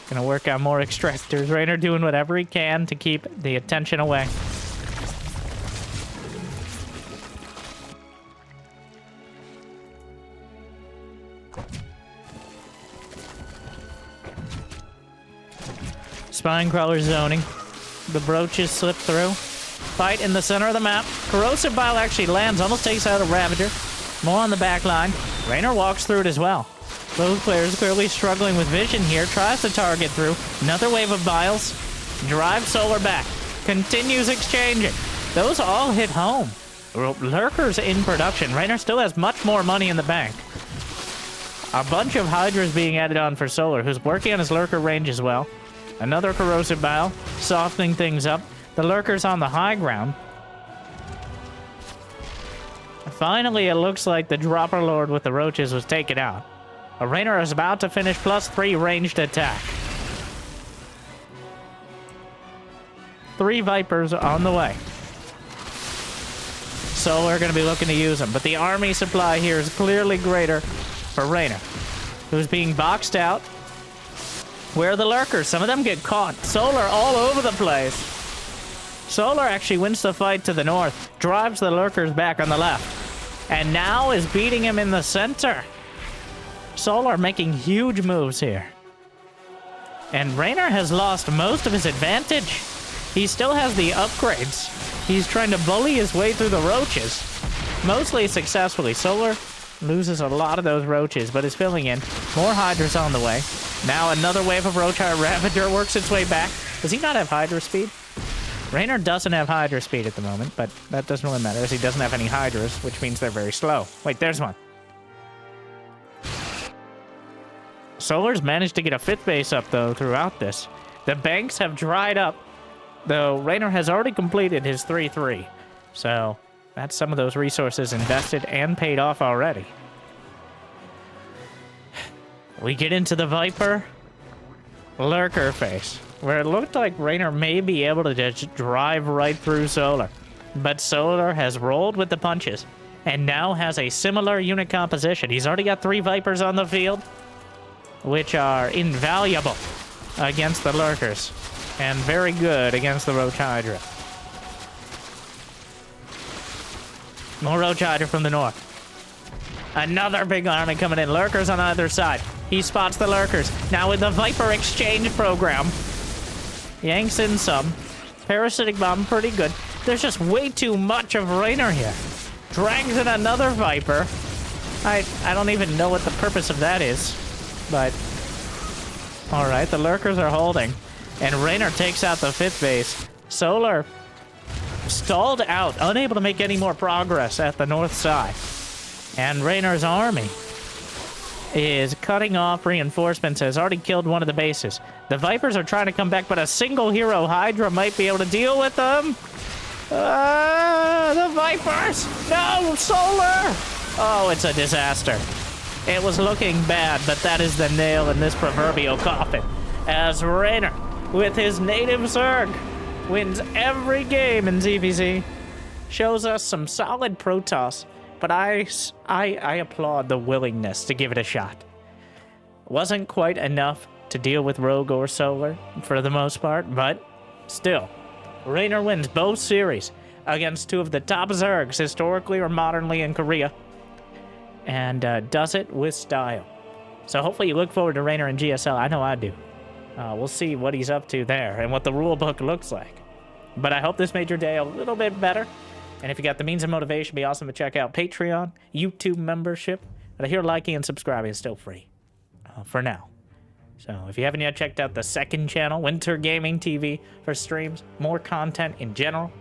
Gonna work on more extractors. Reynor doing whatever he can to keep the attention away. Spine Crawler zoning. The Broaches slip through. Fight in the center of the map. Corrosive Bile actually lands, almost takes out a Ravager. More on the back line. Reynor walks through it as well. Both players clearly struggling with vision here. Tries to target through. Another wave of Biles. Drives Solar back. Continues exchanging. Those all hit home. Lurkers in production. Reynor still has much more money in the bank. A bunch of Hydras being added on for Solar, who's working on his Lurker range as well. Another Corrosive Bile, softening things up. The Lurker's on the high ground. Finally, it looks like the Dropper Lord with the Roaches was taken out. Reynor is about to finish +3 ranged attack. 3 Vipers on the way. Solar going to be looking to use them, but the army supply here is clearly greater for Reynor, who's being boxed out. Where are the Lurkers? Some of them get caught. Solar all over the place. Solar actually wins the fight to the north, drives the Lurkers back on the left, and now is beating him in the center. Solar making huge moves here. And Reynor has lost most of his advantage. He still has the upgrades. He's trying to bully his way through the Roaches. Mostly successfully. Solar loses a lot of those Roaches, but is filling in. More Hydras on the way. Now another wave of Roach Ravager works its way back. Does he not have Hydra speed? Reynor doesn't have Hydra speed at the moment, but that doesn't really matter as he doesn't have any Hydras, which means they're very slow. Wait, there's one. Solar's managed to get a 5th base up, though, throughout this. The banks have dried up, though Reynor has already completed his 3-3. So that's some of those resources invested and paid off already. We get into the Viper Lurker phase, where it looked like Reynor may be able to just drive right through Solar. But Solar has rolled with the punches and now has a similar unit composition. He's already got 3 Vipers on the field, which are invaluable against the Lurkers and very good against the Roach Hydra. More Roach Hydra from the north. Another big army coming in. Lurkers on either side. He spots the Lurkers. Now with the Viper exchange program. Yanks in some. Parasitic Bomb, pretty good. There's just way too much of Reynor here. Drags in another Viper. I don't even know what the purpose of that is. But, alright, the Lurkers are holding. And Reynor takes out the 5th base. Solar stalled out, unable to make any more progress at the north side. And Reynor's army is cutting off reinforcements, has already killed one of the bases. The Vipers are trying to come back, but a single hero Hydra might be able to deal with them. The Vipers! No, Solar! Oh, it's a disaster. It was looking bad, but that is the nail in this proverbial coffin. As Reynor, with his native Zerg, wins every game in ZVZ. Shows us some solid Protoss, but I applaud the willingness to give it a shot. Wasn't quite enough to deal with Rogue or Solar for the most part, but still, Reynor wins both series against 2 of the top Zergs historically or modernly in Korea, and does it with style. So hopefully you look forward to Reynor in GSL. I know I do. We'll see what he's up to there and what the rulebook looks like. But I hope this made your day a little bit better. And if you got the means and motivation, it'd be awesome to check out Patreon, YouTube membership. But I hear liking and subscribing is still free for now. So if you haven't yet checked out the second channel, Winter Gaming TV, for streams, more content in general,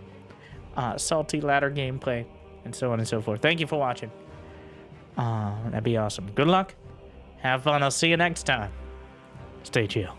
salty ladder gameplay, and so on and so forth. Thank you for watching. That'd be awesome. Good luck. Have fun. I'll see you next time. Stay chill.